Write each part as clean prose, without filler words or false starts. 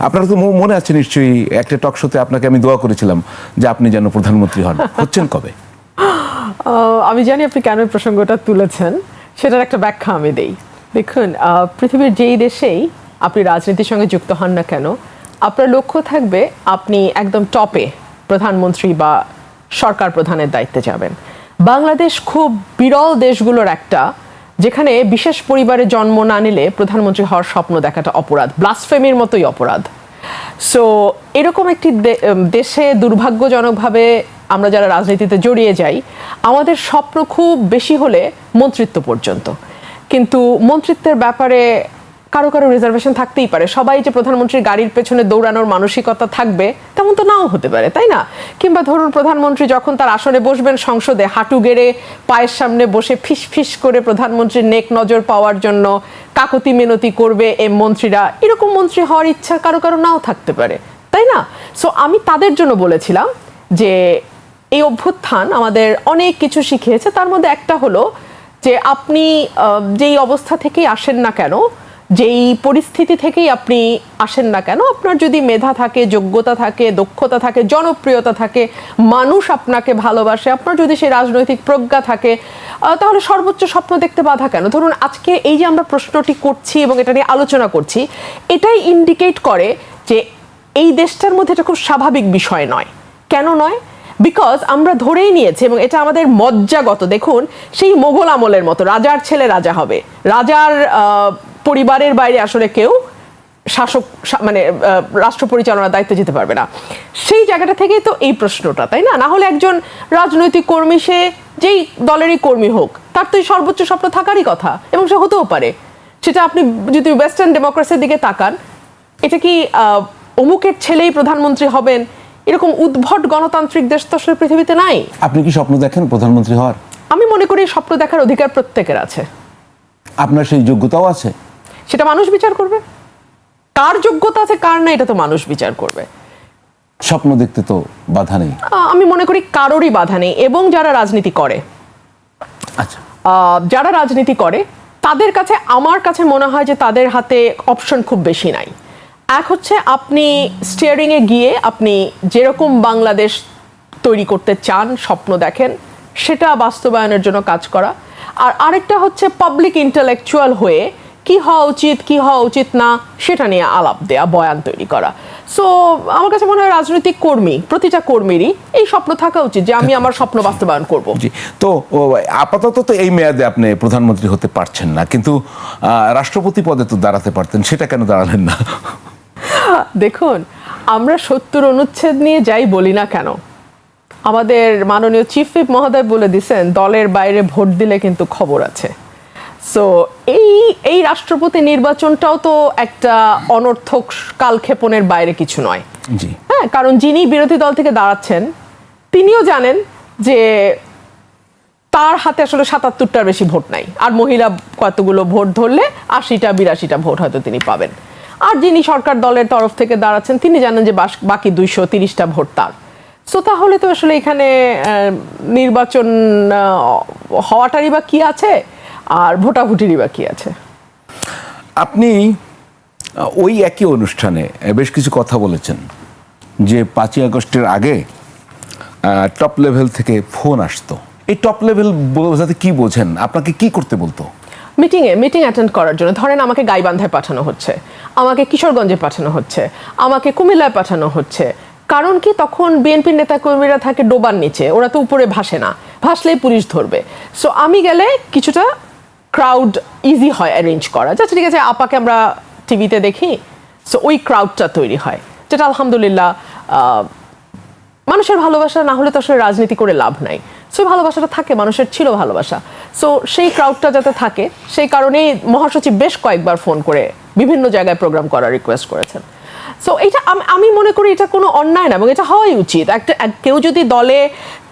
আপনার তো মনে আছে নিশ্চয়ই একটা টক শোতে আপনাকে আমি দোয়া করেছিলাম যে আপনি যেন প্রধানমন্ত্রী হন। হচ্ছেন কবে? আমি জানি আপনি কেন এই প্রসঙ্গটা তুলেছেন, সেটার একটা ব্যাখ্যা আমি দেই। দেখুন, পৃথিবীর যেই দেশেই আপনি রাজনীতির সঙ্গে যুক্ত হন না কেন, আপনার লক্ষ্য থাকবে আপনি একদম টপে প্রধানমন্ত্রী বা সরকার প্রধানের দায়িত্বে যাবেন। বাংলাদেশ খুব বিরল দেশগুলোর একটা, যেখানে বিশেষ পরিবারে জন্ম না নিলে প্রধানমন্ত্রী হওয়ার স্বপ্ন দেখাটা অপরাধ, ব্লাসফেমির মতোই অপরাধ। সো এরকম একটি দেশে দুর্ভাগ্যজনকভাবে আমরা যারা রাজনীতিতে জড়িয়ে যাই, আমাদের স্বপ্ন খুব বেশি হলে মন্ত্রিত্ব পর্যন্ত, কিন্তু মন্ত্রিত্বের ব্যাপারে কারো কারো রিজার্ভেশন থাকতেই পারে। সবাই যে প্রধানমন্ত্রীর গাড়ির পেছনে দৌড়ানোর মানসিকতা থাকবে তেমন তো নাও হতে পারে, তাই না? কিংবা ধরুন প্রধানমন্ত্রী যখন তার আসনে বসবেন সংসদে, হাঁটু গেড়ে পায়ের সামনে বসে ফিস ফিস করে প্রধানমন্ত্রীর নেক নজর পাওয়ার জন্য কাকতি মিনতি করবে এই মন্ত্রীরা, এরকম মন্ত্রী হওয়ার ইচ্ছা কারো কারো নাও থাকতে পারে, তাই না? সো আমি তাদের জন্য বলেছিলাম যে এই অভ্যুত্থান আমাদের অনেক কিছু শিখিয়েছে। তার মধ্যে একটা হলো যে আপনি যেই অবস্থা থেকেই আসেন না কেন, যেই পরিস্থিতি থেকেই আপনি আসেন না কেন, আপনার যদি মেধা থাকে, যোগ্যতা থাকে, দক্ষতা থাকে, জনপ্রিয়তা থাকে, মানুষ আপনাকে ভালোবাসে, আপনার যদি সেই রাজনৈতিক প্রজ্ঞা থাকে, তাহলে সর্বোচ্চ স্বপ্ন দেখতে বাধা কেন? ধরুন আজকে এই যে আমরা প্রশ্নটি করছি এবং এটা নিয়ে আলোচনা করছি, এটাই ইন্ডিকেট করে যে এই দেশটার মধ্যে এটা খুব স্বাভাবিক বিষয় নয়। কেন নয়? বিকজ আমরা ধরেই নিয়েছি, এবং এটা আমাদের মজ্জাগত। দেখুন, সেই মোগল আমলের মতো রাজার ছেলে রাজা হবে, রাজার পরিবারের বাইরে আসলে কেউ শাসক মানে রাষ্ট্র পরিচালনার দায়িত্বে যেতে পারবে না। সেই জায়গাটা থেকেই তো এই প্রশ্নটা, তাই না? না হলে একজন রাজনৈতিক কর্মী, সে যেই দলেরই কর্মী হোক, তার তো এই সর্বোচ্চ স্বপ্ন থাকারই কথা, এবং সে হতেও পারে। সেটা আপনি যদি ওয়েস্টার্ন ডেমোক্রেসির দিকে তাকান, এটা কি অমুকের ছেলেই প্রধানমন্ত্রী হবেন এরকম উদ্ভট গণতান্ত্রিক দেশ তো আসলে পৃথিবীতে নাই। আপনি কি স্বপ্ন দেখেন প্রধানমন্ত্রী হওয়ার? আমি মনে করি স্বপ্ন দেখার অধিকার প্রত্যেকের আছে। আপনার সেই যোগ্যতাও আছে? সেটা মানুষ বিচার করবে। কার যোগ্যতা আছে কার না, এটা তো মানুষ বিচার করবে। স্বপ্ন দেখতে তো বাধা নেই। আমি মনে করি কারোরই বাধা নেই। এবং যারা রাজনীতি করে, আচ্ছা, যারা রাজনীতি করে তাদের কাছে, আমার কাছে মনে হয় যে তাদের হাতে অপশন খুব বেশি নাই। এক হচ্ছে আপনি স্টিয়ারিংয়ে গিয়ে আপনি যেরকম বাংলাদেশ তৈরি করতে চান, স্বপ্ন দেখেন, সেটা বাস্তবায়নের জন্য কাজ করা। আর আরেকটা হচ্ছে পাবলিক ইন্টেলেকচুয়াল হয়ে কি হওয়া উচিত, কি হওয়া উচিত না, সেটা নিয়ে আলাপ দেয়া, বয়ান তৈরি করা। সো আমার কাছে মনে হয় রাজনৈতিক কর্মী, প্রতিটা কর্মীরই এই স্বপ্ন থাকা উচিত যে আমি আমার স্বপ্ন বাস্তবায়ন করব। জি। তো আপাতত তো এই মেয়াদে আপনি প্রধানমন্ত্রী হতে পারছেন না, কিন্তু রাষ্ট্রপতি পদে তো দাঁড়াতে পারতেন, সেটা কেন দাঁড়ালেন না? দেখুন, আমরা 70 অনুচ্ছেদ নিয়ে যাই বলি না কেন, আমাদের মাননীয় চিফ হুইপ মহোদয় বলে দিয়েছেন দলের বাইরে ভোট দিলে কিন্তু খবর আছে। সো এই রাষ্ট্রপতি নির্বাচনটাও তো একটা অনর্থক কালক্ষেপণের বাইরে কিছু নয়। জি, হ্যাঁ, কারণ যিনি বিরোধী দল থেকে দাঁড়াচ্ছেন তিনিও জানেন যে তার হাতে আসলে 77টার বেশি ভোট নাই, আর মহিলা কতগুলো ভোট ধরলে 80টা 82টা ভোট হয়তো তিনি পাবেন। আর যিনি সরকার দলের তরফ থেকে দাঁড়াচ্ছেন তিনি জানেন যে বাকি 230টা ভোট তার। সো তাহলে তো আসলে এখানে নির্বাচন হওয়াটারই বা কি আছে, আর ভোটাভুটিরই বা কি আছে? আপনি ওই একই অনুষ্ঠানে বেশ কিছু কথা বলেছেন যে 5ই আগস্টের আগে টপ লেভেল থেকে ফোন আসতো। এই টপ লেভেল বোঝাতে কি বোঝেন? আপনাকে কি করতে বলতো? মিটিং অ্যাটেন্ড করার জন্য। ধরেন আমাকে গাইবান্ধায় পাঠানো হচ্ছে, আমাকে কিশোরগঞ্জে পাঠানো হচ্ছে, আমাকে কুমিল্লায় পাঠানো হচ্ছে। কারণ কি, তখন বিএনপির নেতাকর্মীরা থাকে ডোবার নিচে, ওরা তো উপরে ভাসে না, ভাসলেই পুলিশ ধরবে। সো আমি গেলে কিছুটা ক্রাউড ইজি হয় অ্যারেঞ্জ করা, যাচ্ছে ঠিক আছে আপাকে আমরা টিভিতে দেখি। সো ওই ক্রাউডটা তৈরি হয়, যেটা আলহামদুলিল্লাহ মানুষের ভালোবাসা না হলে তো আসলে রাজনীতি করে লাভ নাই। সো ভালোবাসাটা থাকে, মানুষের ছিল ভালোবাসা। সো সেই ক্রাউডটা যাতে থাকে, সেই কারণেই মহাসচিব বেশ কয়েকবার ফোন করে বিভিন্ন জায়গায় প্রোগ্রাম করার রিকোয়েস্ট করেছেন। সো এটা আমি মনে করি এটা কোনো অন্যায় না, এবং এটা হওয়াই উচিত। কেউ যদি দলে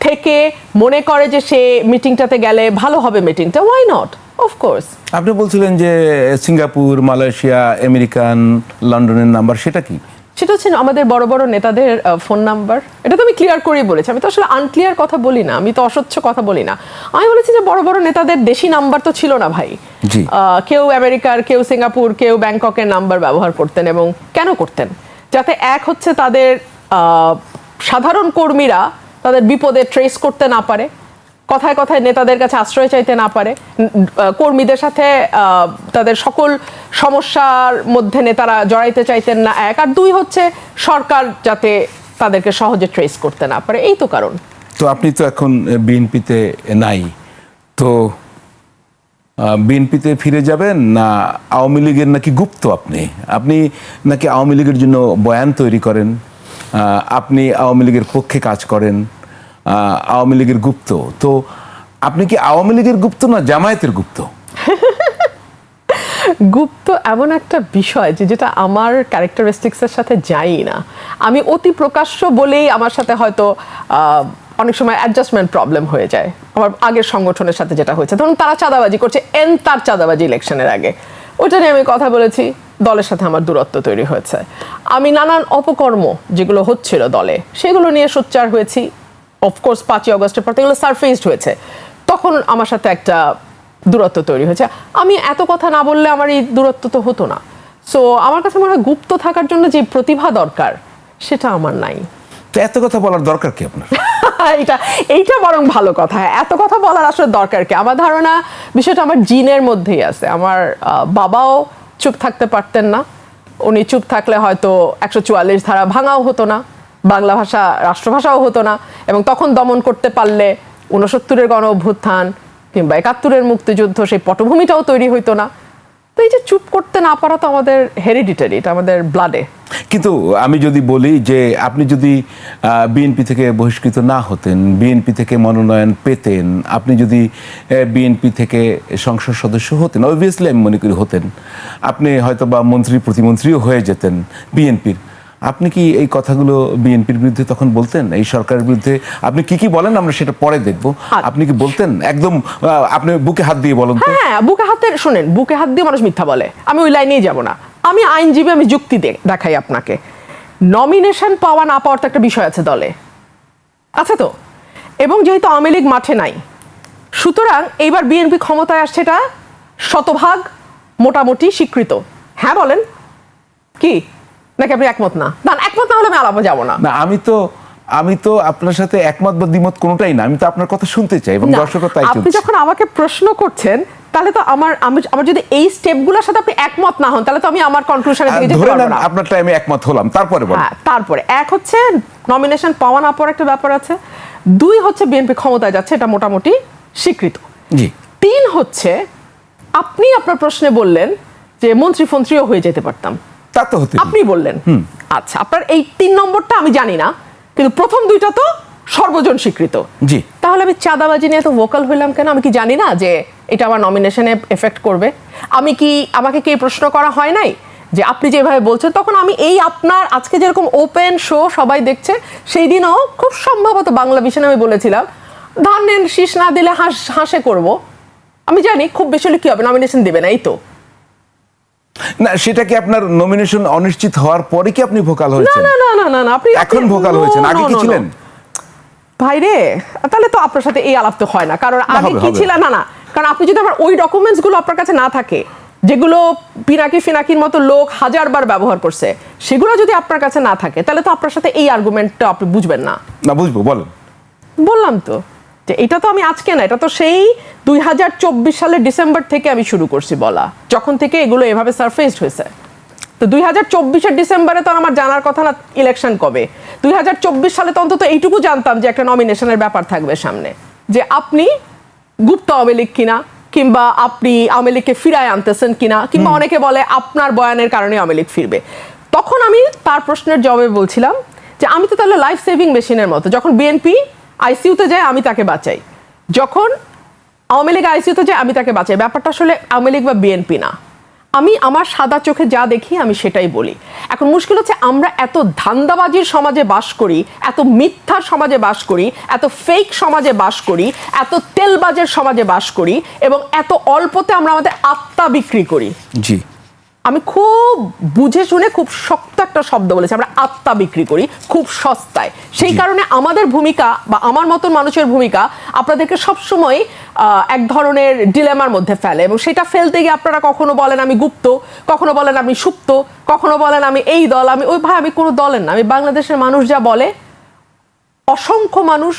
থেকে মনে করে যে সে মিটিংটাতে গেলে ভালো হবে মিটিংটা, ওয়াই নট, অফকোর্স। আপনি বলছিলেন যে সিঙ্গাপুর, মালয়েশিয়া, আমেরিকান, লন্ডনের নাম্বার, সেটা কি? সেটা হচ্ছে আমাদের বড় বড় নেতাদের ফোন নাম্বার। এটা তো আমি ক্লিয়ার করেই বলেছি, আমি তো আসলে আনক্লিয়ার কথা বলি না, আমি তো অস্বচ্ছ কথা বলি না। আমি বলেছি যে বড় বড় নেতাদের দেশি নাম্বার তো ছিল না ভাই। কেউ আমেরিকার, কেউ সিঙ্গাপুর, কেউ ব্যাংককের নাম্বার ব্যবহার করতেন। এবং কেন করতেন? যাতে এক হচ্ছে তাদের সাধারণ কর্মীরা তাদের বিপদে ট্রেস করতে না পারে, কথায় কথায় নেতাদের কাছে আশ্রয় চাইতে না পারে, কর্মীদের সাথে তাদের সকল সমস্যার মধ্যে নেতারা জড়াইতে চাইতেন না, এক। আর দুই হচ্ছে সরকার যাতে তাদেরকে সহজে ট্রেস করতে না পারে। এই তো কারণ। তো আপনি তো এখন বিএনপিতে নাই, তো বিএনপিতে ফিরে যাবেন না আওয়ামী লীগের নাকি গুপ্ত? আপনি আপনি নাকি আওয়ামী লীগের জন্য বয়ান তৈরি করেন, আপনি আওয়ামী লীগের পক্ষে কাজ করেন, আওয়ামী লীগের গুপ্ত? তো আপনি কি আওয়ামী লীগের গুপ্ত না জামায়াতের গুপ্ত? গুপ্ত এমন একটা বিষয় যেটা আমার ক্যারেক্টারিস্টিক্সের সাথে যাই না। আমি অতি প্রকাশ্য বলেই আমার সাথে হয়তো অনেক সময় অ্যাডজাস্টমেন্ট প্রবলেম হয়ে যায়। আমার আগের সংগঠনের সাথে যেটা হয়েছে, ধরুন তারা চাঁদাবাজি করছে, তার চাঁদাবাজি ইলেকশনের আগে, ওটা নিয়ে আমি কথা বলেছি, দলের সাথে আমার দূরত্ব তৈরি হয়েছে। আমি নানান অপকর্ম যেগুলো হচ্ছিল দলে সেগুলো নিয়ে সোচ্চার হয়েছি। অফকোর্স 5ই অগস্টের পর এগুলো সারফেসড হয়েছে, তখন আমার সাথে একটা দূরত্ব তৈরি হয়েছে। আমি এত কথা না বললে আমার এই দূরত্ব তো হতো না। সো আমার কাছে মনে হয় গুপ্ত থাকার জন্য যে প্রতিভা দরকার সেটা আমার নাই। তো এত কথা বলার দরকার কি আপনার? এইটা বরং ভালো কথা। এত কথা বলার আসলে দরকার কি? আমার ধারণা বিষয়টা আমার জিনের মধ্যেই আছে। আমার বাবাও চুপ থাকতে পারতেন না, উনি চুপ থাকলে হয়তো 144 ধারা ভাঙাও হতো না, বাংলা ভাষা রাষ্ট্রভাষাও হতো না, এবং তখন দমন করতে পারলে 69-এর গণ অভ্যুত্থান কিংবা 71-এর মুক্তিযুদ্ধ সেই পটভূমিটাও তৈরি হইতো না। তো এই যে চুপ করতে না পারা তো আমাদের হেরিডিটারি, এটা আমাদের ব্লাডে। কিন্তু আমি যদি বলি যে আপনি যদি বিএনপি থেকে বহিষ্কৃত না হতেন, বিএনপি থেকে মনোনয়ন পেতেন, আপনি যদি বিএনপি থেকে সংসদ সদস্য হতেন, অবভিয়াসলি আমি মনে করি হতেন, আপনি হয়তো বা মন্ত্রী প্রতিমন্ত্রীও হয়ে যেতেন বিএনপির, আপনি কি এই কথাগুলো বিএনপির বিরুদ্ধে তখন বলতেন? এই সরকারের বিরুদ্ধে আপনি কি কি বলেন আমরা সেটা পরে দেখব। আপনি কি বলতেন একদম আপনি বুকে হাত দিয়ে বলেন? হ্যাঁ, বুকে হাতে, শোনেন, বুকে হাত দিয়ে মানুষ মিথ্যা বলে, আমি ওই লাইনেই যাব না। আমি আইনজীবী, আমি যুক্তি দেখাই আপনাকে। নমিনেশন পাওয়া না পাওয়ার তো একটা বিষয় আছে দলে, আছে তো, এবং যেহেতু আওয়ামী লীগ মাঠে নাই, সুতরাং এইবার বিএনপি ক্ষমতায় আসছে, এটা শতভাগ মোটামুটি স্বীকৃত। হ্যাঁ বলেন কি, নাকি আপনি একমত না? না, একমত না হলে আমি আলাপে যাব না। না, আমি তো আপনার সাথে একমত বা দ্বিমত কোনোটাই না, আমি তো আপনার কথা শুনতে চাই এবং দর্শকও তাই। আপনি যখন আমাকে প্রশ্ন করছেন তাহলে তো আমার যদি এই স্টেপগুলোর সাথে আপনি একমত না হন তাহলে তো আমি আমার কনক্লুশনের দিকে যেতে পারবো না। আপনারটা আমি একমত হলাম, তারপরে বলেন। হ্যাঁ, তারপরে এক হচ্ছে নমিনেশন পাওয়া না পাওয়ার একটা ব্যাপার আছে, দুই হচ্ছে বিএনপি ক্ষমতায় যাচ্ছে, এটা মোটামুটি স্বীকৃত। জি। তিন হচ্ছে আপনি আপনার প্রশ্নে বললেন যে মন্ত্রী-ফন্ত্রীও হয়ে যেতে পারতাম, তা তো হতে আপনি বললেন। আচ্ছা, আপনার এই 3 নম্বরটা আমি জানি না, কিন্তু প্রথম দুইটা তো সর্বজন স্বীকৃত। জি। তাহলে আমি চাঁদাবাজি নিয়ে তো ভোকাল হইলাম কেন? আমি কি জানি না যে এটা আমার নমিনেশনে এফেক্ট করবে? আমাকে কি প্রশ্ন করা হয় নাই যে আপনি যেভাবে বলছেন? তখন আমি এই আপনার আজকে যেরকম ওপেন শো সবাই দেখছে, সেই দিনও খুব সম্ভবত বাংলা ভিশনে আমি বলেছিলাম ধান নেন শীষ না দিলে হাসে করব। আমি জানি খুব বেশি হলে কি হবে, নমিনেশন দেবে না, এই তো। না, সেটা কি আপনার নমিনেশন অনিশ্চিত হওয়ার পরে কি আপনি ভোকাল হয়েছেন? না না না না না, আপনি এখন ভোকাল হয়েছেন, আগে কি ছিলেন? ভাই রে, তাহলে তো আপনার সাথে এই আলাপ তো হয় না, কারণ আগে কি ছিল না, কারণ আপনি যদি আমার ওই ডকুমেন্টস গুলো আপনার কাছে না থাকে, যেগুলো পিনাকি ফিনাকির মতো লোক 1000বার ব্যবহার করছে, সেগুলো যদি আপনার কাছে না থাকে তাহলে তো আপনার সাথে এই আর্গুমেন্টটা আপনি বুঝবেন না। না, বুঝবো, বলেন। বললাম তো যে এটা তো আমি আজকে না, এটা তো সেই 2024 সালের ডিসেম্বর থেকে আমি শুরু করছি বলা, যখন থেকে এগুলো এভাবে সারফেসড হয়েছে। তো 2024-এর ডিসেম্বরে তো আমার জানার কথা না ইলেকশন কবে। 2024 সালে তো অন্তত এইটুকু জানতাম যে একটা নমিনেশনের ব্যাপার থাকবে সামনে, যে আপনি গুপ্ত আওয়ামী লীগ কিনা, কিংবা আপনি আওয়ামী লীগকে ফিরায় আনতেছেন কিনা, কিংবা অনেকে বলে আপনার বয়ানের কারণে আওয়ামী লীগ ফিরবে। তখন আমি তার প্রশ্নের জবাবে বলছিলাম যে আমি তো তাহলে লাইফ সেভিং মেশিনের মতো, যখন বিএনপি আইসিইউতে যায় আমি তাকে বাঁচাই, যখন আওয়ামী লীগ আইসিইউতে যায় আমি তাকে বাঁচাই। ব্যাপারটা আসলে আওয়ামী লীগ বা বিএনপি না, আমি আমার সাদা চোখে যা দেখি আমি সেটাই বলি। এখন মুশকিল হচ্ছে আমরা এত ধান্দাবাজির সমাজে বাস করি, এত মিথ্যার সমাজে বাস করি, এত ফেক সমাজে বাস করি, এত তেলবাজের সমাজে বাস করি, এবং এত অল্পতে আমরা আমাদের আত্মা বিক্রি করি। জি, আমি খুব বুঝে শুনে খুব শক্ত একটা শব্দ বলেছি, আমরা আত্মা বিক্রি করি খুব সস্তায়। সেই কারণে আমাদের ভূমিকা বা আমার মতন মানুষের ভূমিকা আপনাদেরকে সবসময় এক ধরনের ডিলেমার মধ্যে ফেলে, এবং সেটা ফেলতে গিয়ে আপনারা কখনো বলেন আমি গুপ্ত, কখনো বলেন আমি সুপ্ত, কখনো বলেন আমি এই দল, আমি ওই। ভাই, আমি কোনো দলের না। আমি বাংলাদেশের মানুষ যা বলে, অসংখ্য মানুষ,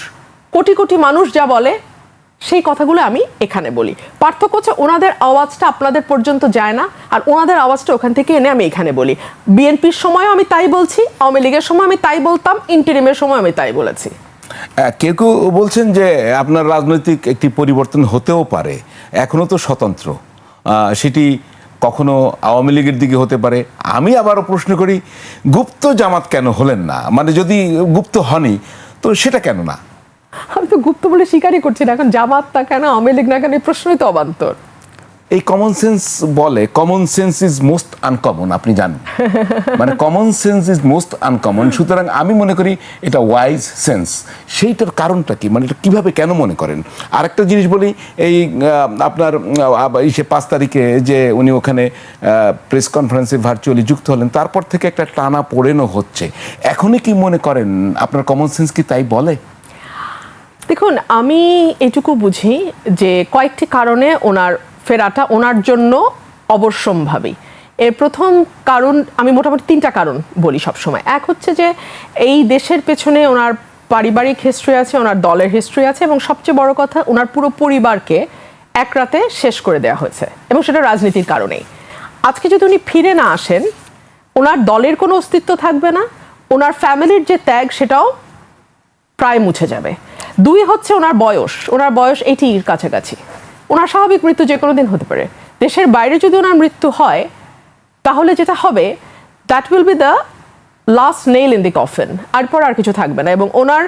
কোটি কোটি মানুষ যা বলে, সেই কথাগুলো আমি এখানে বলি। পার্থক্য হচ্ছে ওনাদের আওয়াজটা আপনাদের পর্যন্ত যায় না, আর ওনাদের আওয়াজটা ওখান থেকে এনে আমি এখানে বলি। বিএনপির সময়ও আমি তাই বলছি, আওয়ামী লীগের সময় আমি তাই বলতাম, ইন্টারিমের সময় আমি তাই বলেছি। কেউ কেউ বলছেন যে আপনার রাজনৈতিক একটি পরিবর্তন হতেও পারে, এখনো তো স্বতন্ত্র, সেটি কখনো আওয়ামী লীগের দিকে হতে পারে। আমি আবারও প্রশ্ন করি, গুপ্ত জামাত কেন হলেন না? মানে যদি গুপ্ত হনই তো সেটা কেন না? আমি তো গুপ্ত বলে স্বীকারই করছি না। এখন জামাত না কেন, আওয়ামী লীগ না কেন, এই প্রশ্নই তো অবান্তর। এই কমন সেন্স বলে, common sense is most uncommon, আপনি জানেন, মানে common sense is most uncommon. সুতরাং আমি মনে করি এটা ওয়াইজ সেন্স। সেইটার কারণটা কি, মানে এটা কীভাবে কেন মনে করেন? আরেকটা জিনিস বলি, এই আপনার 5 তারিখে যে উনি ওখানে প্রেস কনফারেন্সে ভার্চুয়ালি যুক্ত হলেন, তারপর থেকে একটা টানা পোড়েনও হচ্ছে। এখনই কি মনে করেন আপনার কমন সেন্স কি তাই বলে? দেখুন, আমি এটুকু বুঝি যে কয়েকটি কারণে ওনার ফেরাটা ওনার জন্য অবশ্যম্ভাবী। এর প্রথম কারণ, আমি মোটামুটি 3টা কারণ বলি সবসময়। এক হচ্ছে যে এই দেশের পেছনে ওনার পারিবারিক হিস্ট্রি আছে, ওনার দলের হিস্ট্রি আছে, এবং সবচেয়ে বড় কথা, ওনার পুরো পরিবারকে এক রাতে শেষ করে দেওয়া হয়েছে, এবং সেটা রাজনীতির কারণেই। আজকে যদি উনি ফিরে না আসেন, ওনার দলের কোনো অস্তিত্ব থাকবে না, ওনার ফ্যামিলির যে ত্যাগ সেটাও প্রায় মুছে যাবে। 2 হচ্ছে ওনার বয়স, ওনার বয়স 80-র কাছাকাছি। ওনার স্বাভাবিক মৃত্যু যে কোনো দিন হতে পারে। দেশের বাইরে যদি ওনার মৃত্যু হয়, তাহলে যেটা হবে, that will be the last nail in the coffin. এরপর আর কিছু থাকবে না, এবং ওনার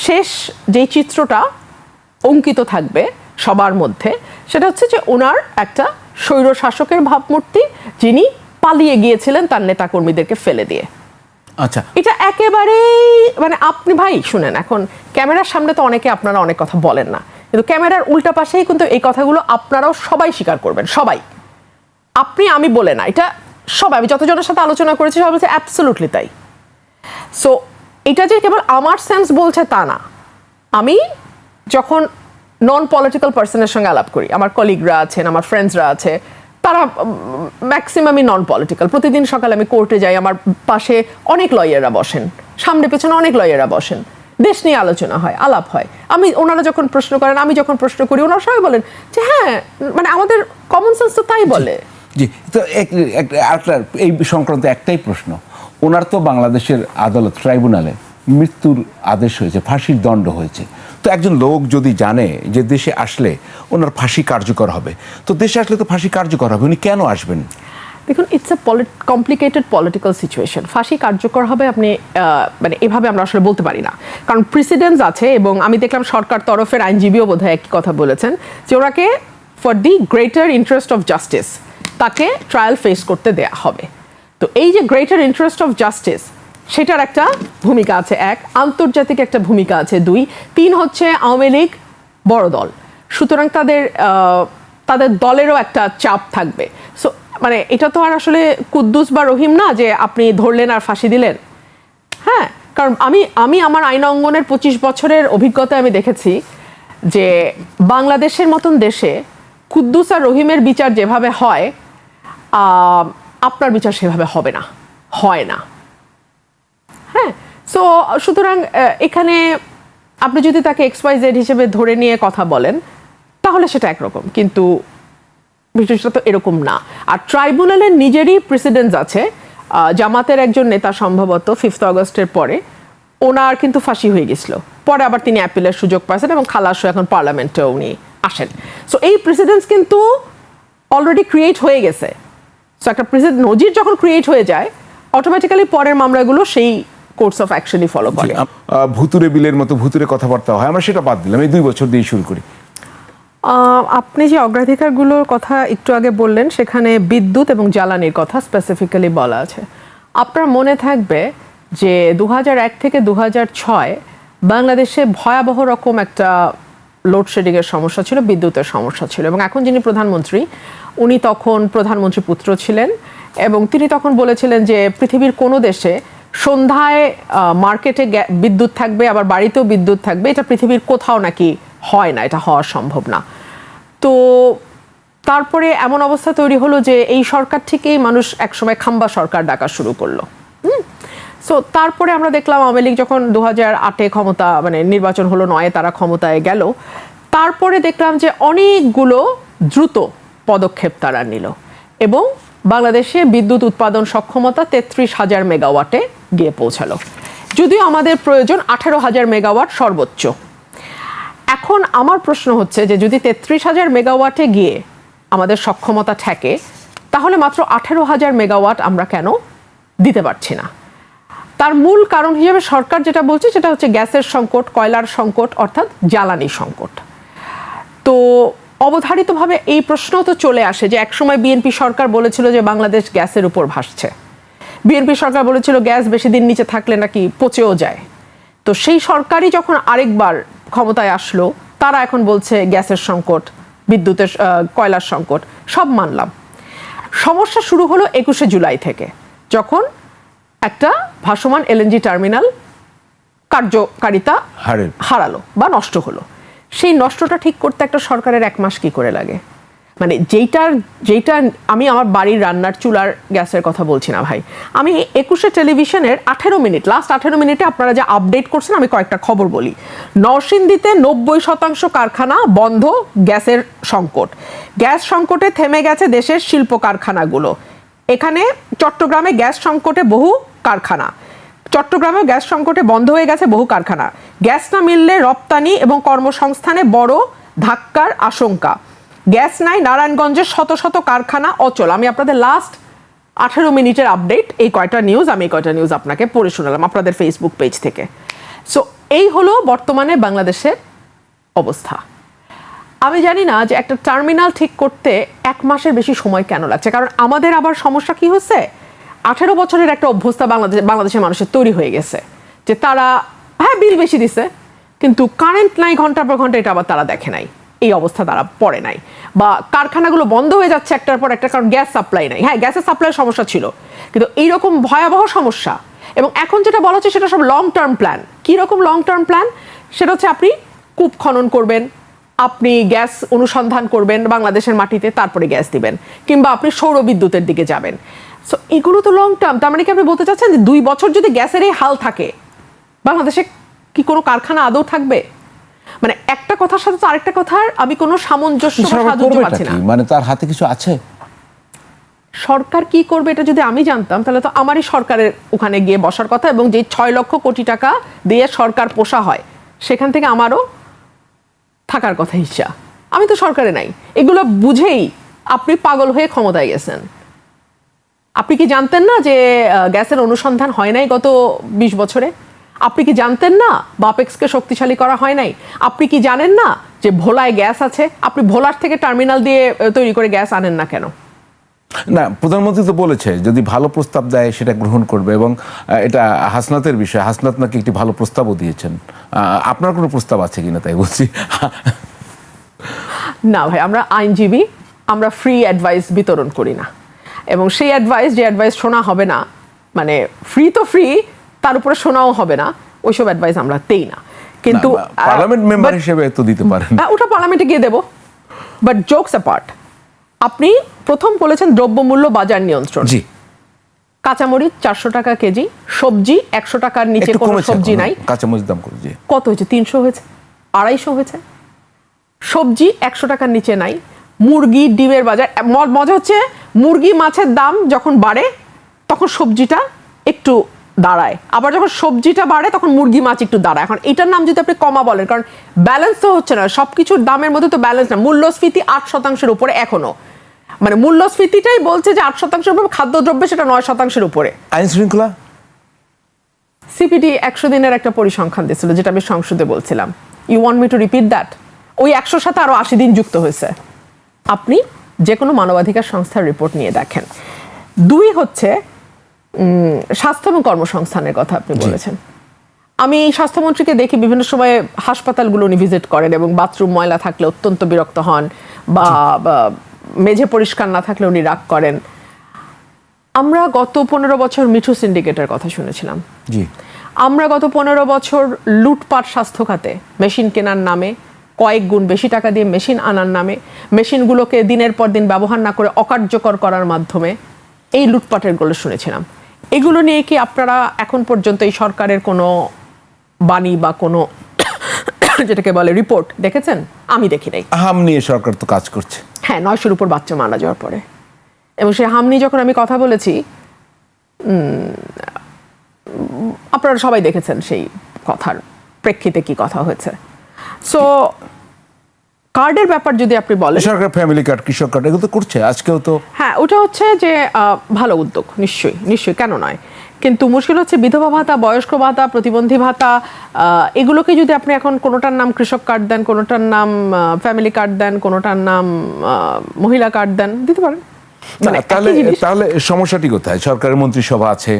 শেষ যেই চিত্রটা অঙ্কিত থাকবে সবার মধ্যে, সেটা হচ্ছে যে ওনার একটা স্বৈর শাসকের ভাবমূর্তি, যিনি পালিয়ে গিয়েছিলেন তার নেতাকর্মীদেরকে ফেলে দিয়ে। আচ্ছা, এটা একেবারেই, মানে আপনি ভাই শুনেন, এখন ক্যামেরার সামনে তো অনেকে আপনারা অনেক কথা বলেন না, কিন্তু ক্যামেরার উল্টা পাশেই কিন্তু এই কথাগুলো আপনারাও সবাই স্বীকার করবেন, সবাই। আপনি আমি বলে না, এটা সবাই, আমি যতজনের সাথে আলোচনা করেছি সবাই বলছে অ্যাবসলিউটলি তাই। সো এটা যে কেবল আমার সেন্স বলছে তা না। আমি যখন নন পলিটিক্যাল পার্সনের সঙ্গে আলাপ করি, আমার কলিগরা আছেন, আমার ফ্রেন্ডসরা আছে, তারা ম্যাক্সিমামই নন পলিটিক্যাল। প্রতিদিন সকালে আমি কোর্টে যাই, আমার পাশে অনেক লয়াররা বসেন, সামনে পেছনে অনেক লয়াররা বসেন, দেশ নিয়ে আলোচনা হয়, আলাপ হয়। ওনারা যখন প্রশ্ন করেন, আমি যখন প্রশ্ন করি, ওনারা সবাই বলেন যে হ্যাঁ, মানে আমাদের কমন সেন্স তো তাই বলে। জি, তো একটা এই সংক্রান্ত একটাই প্রশ্ন। ওনার তো বাংলাদেশের আদালত, ট্রাইব্যুনালে মৃত্যুর আদেশ হয়েছে, ফাঁসির দণ্ড হয়েছে। তো একজন লোক যদি জানে যে দেশে আসলে ওনার ফাঁসি কার্যকর হবে, তো দেশে আসলে তো ফাঁসি কার্যকর হবে, উনি কেন আসবেন? দেখুন, it's a complicated political situation. ফাঁসি কার্যকর হবে আপনি মানে এভাবে আমরা আসলে বলতে পারি না, কারণ প্রিসিডেন্স আছে, এবং আমি দেখলাম সরকার তরফের আইনজীবীও বোধহয় একই কথা বলেছেন যে ওনাকে for the greater interest of justice তাকে ট্রায়াল ফেস করতে দেয়া হবে। তো এই যে গ্রেটার ইন্টারেস্ট অফ জাস্টিস, সেটার একটা ভূমিকা আছে, 1, আন্তর্জাতিক একটা ভূমিকা আছে, 2, 3 হচ্ছে আওয়ামী লীগ বড় দল, সুতরাং তাদের দলেরও একটা চাপ থাকবে। সো মানে এটা তো আর আসলে কুদ্দুস বা রহিম না যে আপনি ধরলেন আর ফাঁসি দিলেন। হ্যাঁ, কারণ আমি আমার আইন অঙ্গনের 25 বছরের অভিজ্ঞতায় আমি দেখেছি যে বাংলাদেশের মতন দেশে কুদ্দুস আর রহিমের বিচার যেভাবে হয়, আপনার বিচার সেভাবে হবে না, হয় না। হ্যাঁ, সো সুতরাং এখানে আপনি যদি তাকে XYZ হিসেবে ধরে নিয়ে কথা বলেন, তাহলে সেটা একরকম, কিন্তু বিষয়টা তো এরকম না। আর ট্রাইব্যুনালের নিজেরই প্রেসিডেন্স আছে। জামাতের একজন নেতা সম্ভবত 5 আগস্টের পরে ওনার কিন্তু ফাঁসি হয়ে গেছিল, পরে আবার তিনি অ্যাপিলের সুযোগ পাচ্ছেন, এবং খালাসও এখন পার্লামেন্টেও উনি আসেন। সো এই প্রেসিডেন্স কিন্তু অলরেডি ক্রিয়েট হয়ে গেছে। সো একটা প্রেসিডেন্ট নজির যখন ক্রিয়েট হয়ে যায়, অটোমেটিক্যালি পরের মামলাগুলো সেই কোর্স অফ অ্যাকশনই ফলো করে। ভুতুরে বিলের মতো ভুতুরে কথাবার্তা হয়, আমরা সেটা বাদ দিলাম, এই 2 বছর দিয়ে শুরু করি। আপনি যে অগ্রাধিকারগুলোর কথা একটু আগে বললেন, সেখানে বিদ্যুৎ এবং জ্বালানির কথা স্পেসিফিক্যালি বলা আছে। আপনার মনে থাকবে যে 2001 থেকে 2006 বাংলাদেশে ভয়াবহ রকম একটা লোডশেডিংয়ের সমস্যা ছিল, বিদ্যুতের সমস্যা ছিল, এবং এখন যিনি প্রধানমন্ত্রী, উনি তখন প্রধানমন্ত্রী পুত্র ছিলেন, এবং তিনি তখন বলেছিলেন যে পৃথিবীর কোনো দেশে সন্ধ্যায় মার্কেটে বিদ্যুৎ থাকবে, আবার বাড়িতেও বিদ্যুৎ থাকবে, এটা পৃথিবীর কোথাও নাকি হয় না, এটা হওয়া সম্ভব না। তো তারপরে এমন অবস্থা তৈরি হলো যে এই সরকার থেকেই মানুষ একসময় খাম্বা সরকার ডাকা শুরু করলো। সো তারপরে আমরা দেখলাম আওয়ামী লীগ যখন 2008-এ ক্ষমতা মানে নির্বাচন হলো 9-এ তারা ক্ষমতায় গেল, তারপরে দেখলাম যে অনেকগুলো দ্রুত পদক্ষেপ তারা নিল এবং বাংলাদেশে বিদ্যুৎ উৎপাদন সক্ষমতা 33,000 মেগাওয়াটে গিয়ে পৌঁছালো, যদিও আমাদের প্রয়োজন 18,000 মেগাওয়াট সর্বোচ্চ। এখন আমার প্রশ্ন হচ্ছে যে যদি 33,000 মেগাওয়াটে গিয়ে আমাদের সক্ষমতা থাকে, তাহলে মাত্র 18,000 মেগাওয়াট আমরা কেন দিতে পারছি না? তার মূল কারণ হিসেবে সরকার যেটা বলছে সেটা হচ্ছে গ্যাসের সংকট, কয়লার সংকট, অর্থাৎ জ্বালানি সংকট। তো অবধারিতভাবে এই প্রশ্ন তো চলে আসে যে একসময় বিএনপি সরকার বলেছিল যে বাংলাদেশ গ্যাসের উপর ভাসছে। বিএনপি সরকার বলেছিল গ্যাস বেশি দিন নিচে থাকলে নাকি পচেও যায়। তো সেই সরকারই যখন আরেকবার ক্ষমতায় আসলো, তারা এখন বলছে গ্যাসের সংকট, বিদ্যুতের কয়লার সংকট, সব মানলাম। সমস্যা শুরু হলো 21শে জুলাই থেকে, যখন একটা ভাসমান এলএনজি টার্মিনাল কার্যকারিতা হারালো বা নষ্ট হলো। সেই নষ্টটা ঠিক করতে একটা সরকারের 1 মাস কি করে লাগে? মানে যেইটা আমি আমার বাড়ির রান্নার চুলার গ্যাসের কথা বলছি না ভাই, আমি 21শে টেলিভিশনের 18 মিনিট, লাস্ট 18 মিনিটে আপনারা যে আপডেট করছেন আমি কয়েকটা খবর বলি। নরসিংদীতে 90% কারখানা বন্ধ, গ্যাসের সংকট। গ্যাস সংকটে থেমে গেছে দেশের শিল্প কারখানাগুলো। এখানে চট্টগ্রামে গ্যাস সংকটে বহু কারখানা, চট্টগ্রামে গ্যাস সংকটে বন্ধ হয়ে গেছে বহু কারখানা। গ্যাস না মিললে রপ্তানি এবং কর্মসংস্থানে বড় ধাক্কার আশঙ্কা। গ্যাস নাই, নারায়ণগঞ্জের শত শত কারখানা অচল। আমি আপনাদের লাস্ট 18 মিনিটের আপডেট, এই কয়টা নিউজ আপনাকে পড়ে শোনালাম আপনাদের ফেসবুক পেজ থেকে। সো এই হলো বর্তমানে বাংলাদেশের অবস্থা। আমি জানি না যে একটা টার্মিনাল ঠিক করতে 1 মাসের বেশি সময় কেন লাগছে, কারণ আমাদের আবার সমস্যা কি হচ্ছে, 18 বছরের একটা অভ্যস্তা বাংলাদেশের মানুষের তৈরি হয়ে গেছে যে তারা হ্যাঁ বিল বেশি দিছে, কিন্তু কারেন্ট নাই ঘন্টার পর ঘন্টা, এটা আবার তারা দেখে নাই, এই অবস্থা তারা পড়ে নাই। বা কারখানাগুলো বন্ধ হয়ে যাচ্ছে একটার পর একটা, কারণ গ্যাস সাপ্লাই নাই। হ্যাঁ, গ্যাসের সাপ্লাইয়ের সমস্যা ছিল, কিন্তু এইরকম ভয়াবহ সমস্যা। এবং এখন যেটা বলা হচ্ছে সেটা সব লং টার্ম প্ল্যান। কীরকম লং টার্ম প্ল্যান? সেটা হচ্ছে আপনি কূপ খনন করবেন, আপনি গ্যাস অনুসন্ধান করবেন বাংলাদেশের মাটিতে, তারপরে গ্যাস দিবেন, কিংবা আপনি সৌর বিদ্যুতের দিকে যাবেন। সো এগুলো তো লং টার্ম। তার মানে কি আপনি বলতে চাচ্ছেন যে 2 বছর যদি গ্যাসের এই হাল থাকে, বাংলাদেশে কি কোনো কারখানা আদৌ থাকবে? মানে একটা কথার সাথে তো আরেকটা কথার আমি কোনো সামঞ্জস্য পাচ্ছি না। মানে তার হাতে কিছু আছে? সরকার কি করবে এটা যদি আমি জানতাম, তাহলে তো আমারই সরকারের ওখানে গিয়ে বসার কথা, এবং যে 6 লক্ষ কোটি টাকা দিয়ে সরকার পোষা হয় সেখান থেকে আমারও থাকার কথা হিসা। আমি তো সরকারে নাই। এগুলো বুঝেই আপনি পাগল হয়ে ক্ষমতায় গেছেন। আপনি কি জানতেন না যে গ্যাসের অনুসন্ধান হয় নাই গত 20 বছরে? আপনি কি জানতেন না বাপেক্সকে শক্তিশালী করা হয় নাই? আপনি কি জানেন না যে ভোলায় গ্যাস আছে? আপনি ভোলার থেকে টার্মিনাল দিয়ে তৈরি করে গ্যাস আনেন না কেন? না, প্রধানমন্ত্রী তো বলেছে যদি ভালো প্রস্তাব দেয় সেটা গ্রহণ করবে, এবং এটা হাসনাতের বিষয়। হাসনাত নাকি একটি ভালো প্রস্তাবও দিয়েছেন। আপনার কোনো প্রস্তাব আছে কিনা তাই বলছি। না ভাই, আমরা আইনজীবী, আমরা ফ্রি অ্যাডভাইস বিতরণ করি না, এবং সেই যে অ্যাডভাইস শোনা হবে না, মানে ফ্রি তো ফ্রি, তার উপরে শোনাও হবে না, ওইসব অ্যাডভাইস আমরা দেই না। কিন্তু পার্লামেন্ট মেম্বার হিসেবে তো দিতে পারেন। ওটা পার্লামেন্টে গিয়ে দেবো। বাট জোকস অ্যাপার্ট, আপনি প্রথম বলেছেন দ্রব্যমূল্য বাজার নিয়ন্ত্রণ। জি। কাঁচামরিচ 400 টাকা কেজি, সবজি 100 টাকার নিচে কোনো সবজি নাই। কাঁচামরিচ দাম কত হয়েছে? 300 হয়েছে, 250 হয়েছে। সবজি 100 টাকার নিচে নাই। মুরগি, ডিমের বাজার, মজা হচ্ছে মুরগি মাছের দাম যখন বাড়ে তখন সবজিটা একটু দাঁড়ায়, আবার যখন সবজিটা বাড়ে তখন মুরগি মাছ একটু দাঁড়ায়। এখন এটার নাম যদি আপনি কমা বলেন, কারণ ব্যালেন্স তো হচ্ছে না, সবকিছুর দামের মধ্যে তো ব্যালেন্স না। মূল্যস্ফীতি 8% উপরে এখনো, মানে মূল্যস্ফীতিটাই বলছে যে 8% উপরে, খাদ্যদ্রব্যে সেটা 9% উপরে। আইন শৃঙ্খলা সিপিডি 100 দিনের একটা পরিসংখ্যান দিয়েছিল, যেটা আমি সংসদে বলছিলাম। You want me to repeat that? ওই 100 সাথে আরো 80 দিন যুক্ত হয়েছে। আপনি যে কোনো মানবাধিকার সংস্থার রিপোর্ট নিয়ে দেখেন। 2 হচ্ছে স্বাস্থ্য এবং কর্মসংস্থানের কথা আপনি বলেছেন। আমি স্বাস্থ্যমন্ত্রীকে দেখি বিভিন্ন সময় হাসপাতালগুলো উনি ভিজিট করেন, এবং বাথরুম ময়লা থাকলে অত্যন্ত বিরক্ত হন, বা মেঝে পরিষ্কার না থাকলে উনি রাগ করেন। আমরা গত 15 বছর মিঠু সিন্ডিকেটের কথা শুনেছিলাম। জি। আমরা গত 15 বছর লুটপাট স্বাস্থ্য খাতে মেশিন কেনার নামে কয়েক গুণ বেশি টাকা দিয়ে মেশিন আনার নামে, মেশিনগুলোকে দিনের পর দিন ব্যবহার না করে অকার্যকর করার মাধ্যমে এই লুটপাটের গুলো শুনেছিলাম। এগুলো নিয়ে কি আপনারা এখন পর্যন্ত এই সরকারের কোনো বাণী বা কোনো যেটাকে বলে রিপোর্ট দেখেছেন? আমি দেখি নাই। হাম নিয়ে সরকার তো কাজ করছে। হ্যাঁ, 900-র উপর বাচ্চা মারা যাওয়ার পরে, এবং সেই হাম নিয়ে যখন আমি কথা বলেছি, আপনারা সবাই দেখেছেন সেই কথার প্রেক্ষিতে কি কথা হয়েছে। সো কার্ডের ব্যাপার যদি আপনি বলেন, সরকার ফ্যামিলি কার্ড, কৃষক কার্ড এগুলো তো করছে আজকেও তো। হ্যাঁ, ওটা হচ্ছে যে ভালো উদ্যোগ, নিশ্চয়ই নিশ্চয়ই, কেন নয়। কিন্তু মুশকিল হচ্ছে বিধবা ভাতা, বয়স্ক ভাতা, প্রতিবন্ধী ভাতা, এগুলোকে যদি আপনি এখন কোনোটার নাম কৃষক কার্ড দেন, কোনোটার নাম ফ্যামিলি কার্ড দেন, কোনোটার নাম মহিলা কার্ড দেন, দিতে পারেন। তাহলে সমস্যাটি কোথায়? সরকারের মন্ত্রিসভা আছে,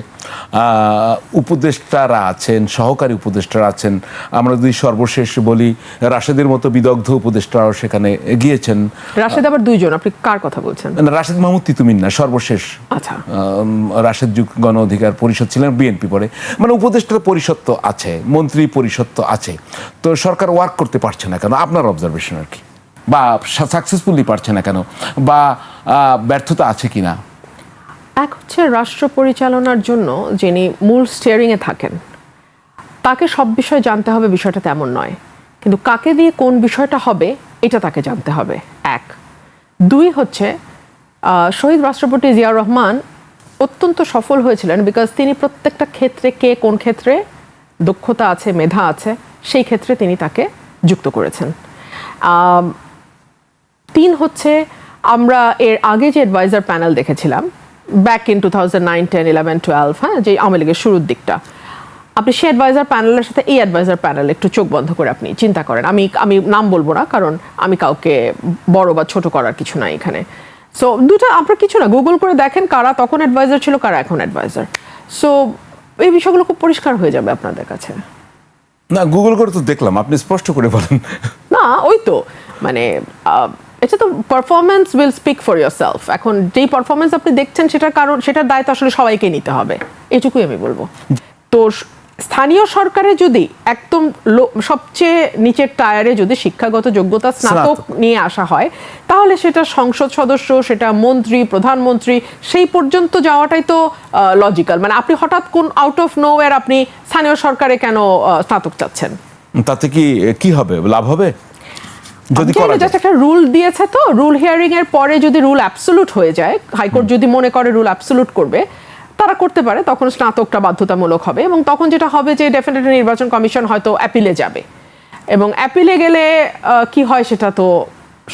উপদেষ্টারা আছেন, সহকারী উপদেষ্টারা আছেন। আমরা যদি সর্বশেষ বলি, রাশেদের মতো বিদগ্ধ উপদেষ্টারাও সেখানে গিয়েছেন। রাশেদ আবার দুইজন, আপনি কার কথা বলছেন? রাশেদ মাহমুদ তিতুমির না, সর্বশেষ। আচ্ছা, রাশেদ যুগ গণ অধিকার পরিষদ ছিলেন বিএনপি পরে। মানে উপদেষ্টার পরিষদ তো আছে, মন্ত্রী পরিষদ তো আছে। তো সরকার ওয়ার্ক করতে পারছে না কেন? আপনার অবজারভেশন আর কি, বা সাকসেসফুলি পারছে না কেন, বা ব্যর্থতা আছে কিনা? এক হচ্ছে রাষ্ট্র পরিচালনার জন্য যিনি মূল স্টিয়ারিংয়ে থাকেন, তাকে সব বিষয় জানতে হবে, বিষয়টা তেমন নয়। কিন্তু কাকে দিয়ে কোন বিষয়টা হবে এটা তাকে জানতে হবে, এক। দুই হচ্ছে শহীদ রাষ্ট্রপতি জিয়াউর রহমান অত্যন্ত সফল হয়েছিলেন বিকজ তিনি প্রত্যেকটা ক্ষেত্রে কে কোন ক্ষেত্রে দক্ষতা আছে, মেধা আছে, সেই ক্ষেত্রে তিনি তাকে যুক্ত করেছেন। তিন হচ্ছে আমরা এর আগে যে অ্যাডভাইজার প্যানেল দেখেছিলাম ব্যাক ইন 2009, 10, 11, 12, হ্যাঁ, যে আওয়ামী লীগের শুরুর দিকটা, আপনি সেই অ্যাডভাইজার প্যানেলের সাথে এই অ্যাডভাইজার প্যানেল একটু চোখ বন্ধ করে আপনি চিন্তা করেন। আমি নাম বলবো না, কারণ আমি কাউকে বড় বা ছোট করার কিছু নাই এখানে। সো দুটা আপনার কিছু না, গুগল করে দেখেন কারা তখন অ্যাডভাইজার ছিল, কারা এখন অ্যাডভাইজার। সো এই বিষয়গুলো খুব পরিষ্কার হয়ে যাবে আপনাদের কাছে। না, গুগল করে তো দেখলাম, আপনি স্পষ্ট করে বলেন। না, ওই তো মানে এটা তো performance will speak for yourself. এখন যেই পারফরমেন্স আপনি দেখছেন সেটার কারণ, সেটার দায়িত্ব আসলে সবাইকে নিতে হবে, এটুকুই আমি বলবো। তো স্থানীয় সরকারে যদি একদম সবচেয়ে নিচের টায়ারে যদি শিক্ষাগত যোগ্যতা স্নাতক নিয়ে আসা হয়, তাহলে সেটা সংসদ সদস্য, সেটা মন্ত্রী, প্রধানমন্ত্রী, সেই পর্যন্ত যাওয়াটাই তো লজিক্যাল। মানে আপনি হঠাৎ কোন আউট অফ নোওয়্যার আপনি স্থানীয় সরকারে কেন স্নাতক চাচ্ছেন? তাতে কি হবে, লাভ হবে? যদি জাস্ট একটা রুল দিয়েছে, তো রুল হিয়ারিং এর পরে যদি রুল অ্যাবসলুট হয়ে যায়, হাইকোর্ট যদি মনে করে রুল অ্যাবসলুট করবে, তারা করতে পারে, তখন স্নাতকটা বাধ্যতামূলক হবে। এবং তখন যেটা হবে যে ডেফিনেটলি নির্বাচন কমিশন হয়তো অ্যাপিলে যাবে, এবং অ্যাপিলে গেলে কি হয় সেটা তো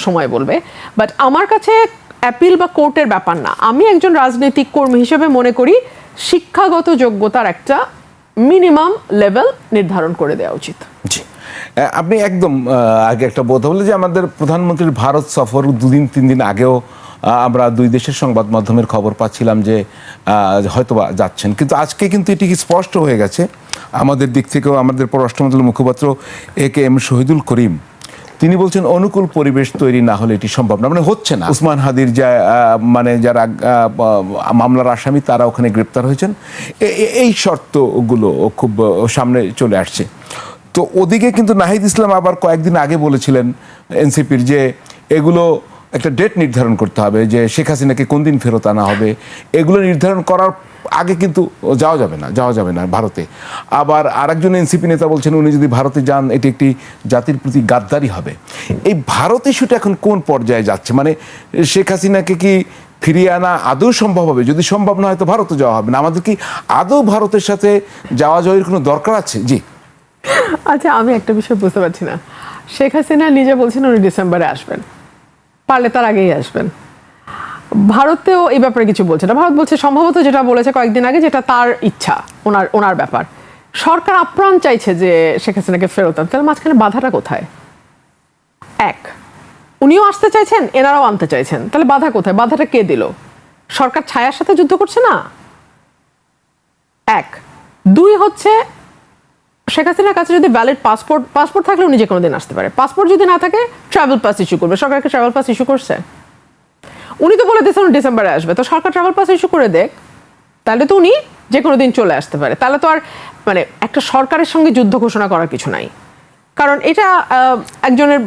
সময় বলবে। বাট আমার কাছে অ্যাপিল বা কোর্টের ব্যাপার না, আমি একজন রাজনৈতিক কর্মী হিসেবে মনে করি শিক্ষাগত যোগ্যতার একটা মিনিমাম লেভেল নির্ধারণ করে দেওয়া উচিত। জি, আপনি একদম আগে একটা কথা বললেন যে আমাদের প্রধানমন্ত্রীর ভারত সফর 2-3 দিন আগেও আমরা দুই দেশের সংবাদ মাধ্যমের খবর পাচ্ছিলাম যে হয়তোবা যাচ্ছেন, কিন্তু আজকে কিন্তু এটি স্পষ্ট হয়ে গেছে আমাদের দিক থেকেও। আমাদের পররাষ্ট্রমন্ত্রীর মুখপাত্র AKM শহীদুল করিম, তিনি বলছেন অনুকূল পরিবেশ তৈরি না হলে এটি সম্ভব না, মানে হচ্ছে না। উসমান হাদির মানে যারা মামলার আসামি তারা ওখানে গ্রেপ্তার হয়েছেন, এই শর্তগুলো খুব সামনে চলে আসছে। তো ওদিকে কিন্তু নাহিদ ইসলাম আবার কয়েকদিন আগে বলেছিলেন এনসিপির যে এগুলো একটা ডেট নির্ধারণ করতে হবে, যে শেখ হাসিনাকে কোন দিন ফেরত আনা হবে, এগুলো নির্ধারণ করার আগে কিন্তু যাওয়া যাবে না ভারতে। আবার আরেকজন এনসিপি নেতা বলছেন উনি যদি ভারতে যান এটি একটি জাতির প্রতি গাদ্দারি হবে। এই ভারত ইস্যুটা এখন কোন পর্যায়ে যাচ্ছে? মানে শেখ হাসিনাকে কি ফিরিয়ে আনা আদৌ সম্ভব হবে? যদি সম্ভব না হয় তো ভারতে যাওয়া হবে না। আমাদের কি আদৌ ভারতের সাথে যাওয়া যাওয়ার কোনো দরকার আছে? জি, আচ্ছা, আমি একটা বিষয় বুঝতে পারছি না। শেখ হাসিনা নিজে বলছেন উনি ডিসেম্বরে আসবেন, পারলে তার আগেই আসবেন। ভারতেও এই ব্যাপারে কিছু বলছে না। ভারত বলছে সম্ভবত যেটা বলেছে কয়েকদিন আগে, যেটা তার ইচ্ছা, ওনার ব্যাপার। সরকার আপ্রাণ চাইছে যে শেখ হাসিনাকে ফেরত আনতে, তাহলে মাঝখানে বাধাটা কোথায়? এক, উনিও আসতে চাইছেন, এনারাও আনতে চাইছেন, তাহলে বাধা কোথায়? বাধাটা কে দিল? সরকার ছায়ার সাথে যুদ্ধ করছে না? এক। দুই হচ্ছে শেখ হাসিনার কাছে যদি ভ্যালিড পাসপোর্ট থাকলে উনি যে কোনো দিন আসতে পারে। পাসপোর্ট যদি না থাকে ট্রাভেল পাস ইস্যু করবে। সরকারকে ট্রাভেল পাস ইস্যু করছে? উনি তো বলে দিয়েছেন উনি ডিসেম্বরে আসবে, তো সরকার ট্রাভেল পাস ইস্যু করে দেখ, তাহলে তো উনি যে কোনো দিন চলে আসতে পারে। তাহলে তো আর মানে একটা সরকারের সঙ্গে যুদ্ধ ঘোষণা করার কিছু নাই। কারণ এটা একজনের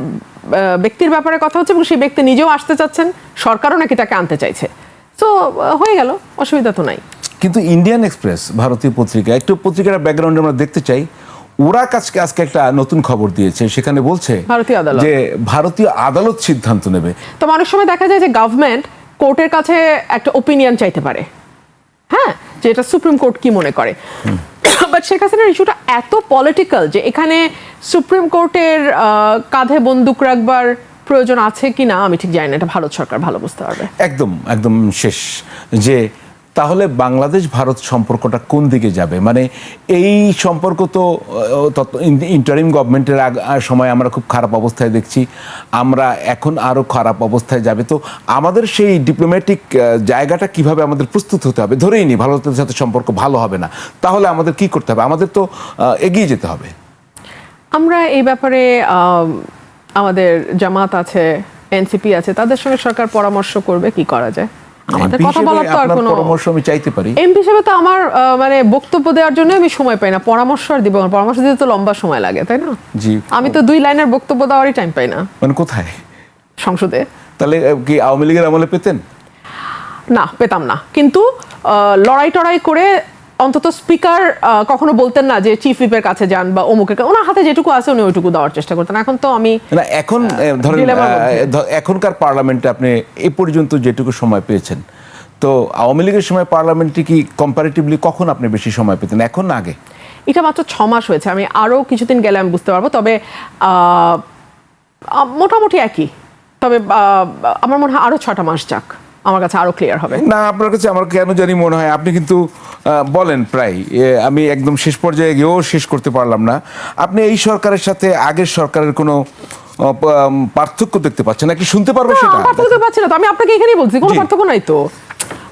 ব্যক্তির ব্যাপারে কথা হচ্ছে এবং সেই ব্যক্তি নিজেও আসতে চাচ্ছেন, সরকারও নাকি তাকে আনতে চাইছে। তো হয়ে গেল, অসুবিধা তো নাই। কিন্তু ইন্ডিয়ান এক্সপ্রেস ভারতীয় পত্রিকা, একটু পত্রিকার ব্যাকগ্রাউন্ডে আমরা দেখতে চাই। ওরা আজকে একটা নতুন খবর দিয়েছে, সেখানে বলছে যে ভারতীয় আদালত সিদ্ধান্ত নেবে। তো অনেক সময় দেখা যায় যে গভর্নমেন্ট কোর্টের কাছে একটা ওপিনিয়ন চাইতে পারে, হ্যাঁ, যে এটা সুপ্রিম কোর্ট কি মনে করে। বাট শেখ হাসিনার ইস্যুটা এত পলিটিক্যাল যে এখানে সুপ্রিম কোর্টের কাঁধে বন্দুক রাখবার প্রয়োজন আছে কিনা আমি ঠিক জানি না, এটা ভারত সরকার ভালো বুঝতে পারবে। একদম শেষ যে তাহলে বাংলাদেশ ভারত সম্পর্কটা কোন দিকে যাবে, মানে এই সম্পর্ক তো ইন্টারিম গভর্নমেন্টের সময় আমরা খুব খারাপ অবস্থায় দেখছি, আমরা এখন আরও খারাপ অবস্থায় যাবে। তো আমাদের সেই ডিপ্লোম্যাটিক জায়গাটা কিভাবে আমাদের প্রস্তুত হতে হবে, ধরেই নি ভারতের সাথে সম্পর্ক ভালো হবে না, তাহলে আমাদের কি করতে হবে? আমাদের তো এগিয়ে যেতে হবে। আমরা এই ব্যাপারে আমাদের জামাত আছে, এনসিপি আছে, তাদের সঙ্গে সরকার পরামর্শ করবে কি করা যায়। আমাদের কথা বলার তো আর কোনো পরামর্শ আমি চাইতে পারি। এমপি হিসেবে তো আমার মানে বক্তব্য দেওয়ার জন্য আমি সময় পাই না, পরামর্শ আর দিব, পরামর্শ দিতে তো লম্বা সময় লাগে, তাই না? জি, আমি তো 2 লাইনের বক্তব্য দেওয়ারই টাইম পাই না। মানে কোথায়? সংসদে। তাহলে কি আওয়ামী লীগের আমলে পেতেন? না, পেতাম না, কিন্তু লড়াই টড়াই করে অন্তত স্পিকার কখনো বলতেন না যে চিফ হুইপের কাছে যান বা অমুকের, ওনার হাতে যেটুকু আছে উনি ওইটুকু দেওয়ার চেষ্টা করতেন। এখন তো আমি না, এখন ধরেন এখনকার পার্লামেন্টে আপনি এই পর্যন্ত যেটুকু সময় পেয়েছেন, তো আওয়ামী লীগের সময় পার্লামেন্টে কি কম্পারেটিভলি কখন আপনি বেশি সময় পেতেন, এখন না আগে? এটা মাত্র 6 মাস হয়েছে, আমি আরও কিছুদিন গেলে আমি বুঝতে পারবো, তবে মোটামুটি একই। তবে আমার মনে হয় আরও 6টা মাস যাক, আমার কাছে আরো ক্লিয়ার হবে। না, আপনার কাছে আমার কেন জানি মনে হয় আপনি কিন্তু বলেন প্রায়, আমি একদম শেষ পর্যায়ে গিয়েও শেষ করতে পারলাম না, আপনি এই সরকারের সাথে আগের সরকারের কোনো পার্থক্য দেখতে পাচ্ছেন নাকি? শুনতে পারবো সেটা? পার্থক্য পাচ্ছি না তো, আমি আপনাকে এখানেই বলছি কোনো পার্থক্য নাই তো।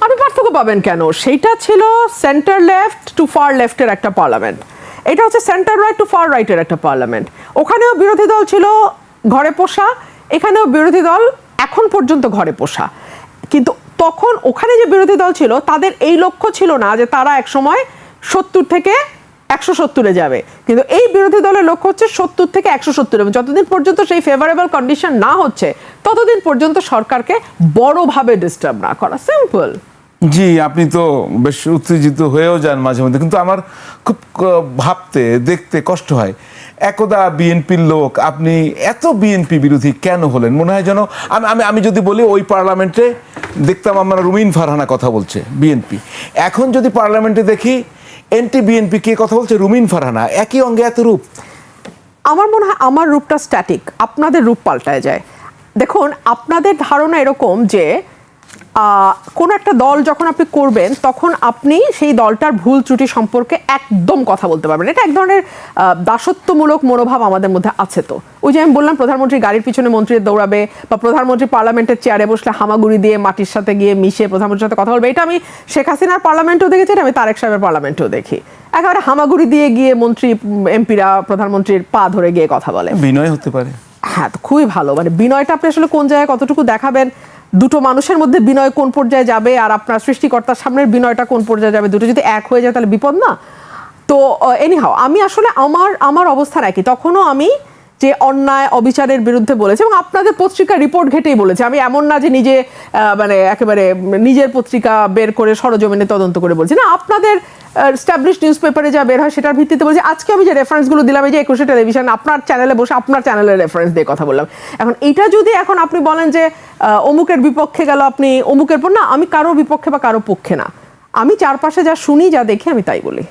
আপনি পার্থক্য পাবেন কেন? সেইটা ছিল সেন্টার লেফট টু ফার লেফটের একটা পার্লামেন্ট, এটা হচ্ছে সেন্টার রাইট টু ফার রাইটের একটা পার্লামেন্ট। ওখানেও বিরোধী দল ছিল ঘরে পোষা, এখানেও বিরোধী দল এখন পর্যন্ত ঘরে পোষা। কিন্তু তখন ওখানে যে বিরোধী দল ছিল তাদের এই লক্ষ্য ছিল না যে তারা একসময় 70 থেকে 170-এ যাবে, কিন্তু এই বিরোধী দলের লক্ষ্য হচ্ছে 70 থেকে 170, এবং যতদিন পর্যন্ত সেই ফেভারেবল কন্ডিশন না হচ্ছে ততদিন পর্যন্ত সরকারকে বড়ভাবে ডিস্টার্ব না করা, সিম্পল। জি, আপনি তো বেশ উত্তেজিত হয়েও যান মাঝে মধ্যে, কিন্তু আমার খুব ভাবতে দেখতে কষ্ট হয়, একদা বিএনপির লোক আপনি এত বিএনপি বিরোধী কেন হলেন? মনে হয় যেন আমি যদি বলি ওই পার্লামেন্টে দেখতাম আমরা রুমিন ফারহানা কথা বলছে বিএনপি, এখন যদি পার্লামেন্টে দেখি এনটি বিএনপি কে কথা বলছে, রুমিন ফারহানা, একই অঙ্গে এত রূপ। আমার মনে হয় আমার রূপটা স্ট্যাটিক, আপনাদের রূপ পাল্টায় যায়। দেখুন, আপনাদের ধারণা এরকম যে কোন একটা দল যখন আপনি করবেন তখন আপনি সেই দলটার ভুল ত্রুটি সম্পর্কে একদম কথা বলতে পারবেন, এটা এক ধরনের দাসত্বমূলক মনোভাব আমাদের মধ্যে আছে। তো ওই যে আমি বললাম প্রধানমন্ত্রী গাড়ির পিছনে মন্ত্রী দৌড়াবে, বা প্রধানমন্ত্রী পার্লামেন্টের চেয়ারে বসলে হামাগুড়ি দিয়ে মাটির সাথে গিয়ে মিশে প্রধানমন্ত্রীর সাথে কথা বলবে, এটা আমি শেখ হাসিনার পার্লামেন্টেও দেখেছি, এটা আমি তারেক সাহেবের পার্লামেন্টেও দেখি। একেবারে হামাগুড়ি দিয়ে গিয়ে মন্ত্রী এমপিরা প্রধানমন্ত্রীর পা ধরে গিয়ে কথা বলে। বিনয় হতে পারে, হ্যাঁ, তো খুবই ভালো, মানে বিনয়টা আপনি আসলে কোন জায়গায় কতটুকু দেখাবেন, দুটো মানুষের মধ্যে বিনয় কোন পর্যায়ে যাবে আর আপনার সৃষ্টিকর্তার সামনের বিনয়টা কোন পর্যায়ে যাবে, দুটো যদি এক হয়ে যায় তাহলে বিপদ না? তো এনিহাও আমি আসলে আমার অবস্থান একই, তখনও আমি যে অন্যায় অবিচারের বিরুদ্ধে বলেছি এবং আপনাদের পত্রিকা রিপোর্ট ঘেটেই বলেছি, আমি এমন না যে নিজে মানে একেবারে নিজের পত্রিকা বের করে সরজমিনে তদন্ত করে বলছি না, আপনাদের এস্টাবলিশ নিউজ পেপারে যা বের হয় সেটার ভিত্তিতে বলছি। আজকে আমি যে রেফারেন্সগুলো দিলাম, এই যে 21 টেলিভিশন, আপনার চ্যানেলে বসে আপনার চ্যানেলের রেফারেন্স দিয়ে কথা বললাম। এখন এটা যদি এখন আপনি বলেন যে অমুকের বিপক্ষে গেল আপনি অমুকের পর, না, আমি কারো বিপক্ষে বা কারো পক্ষে না, আমি চারপাশে যা শুনি যা দেখি আমি তাই বলি।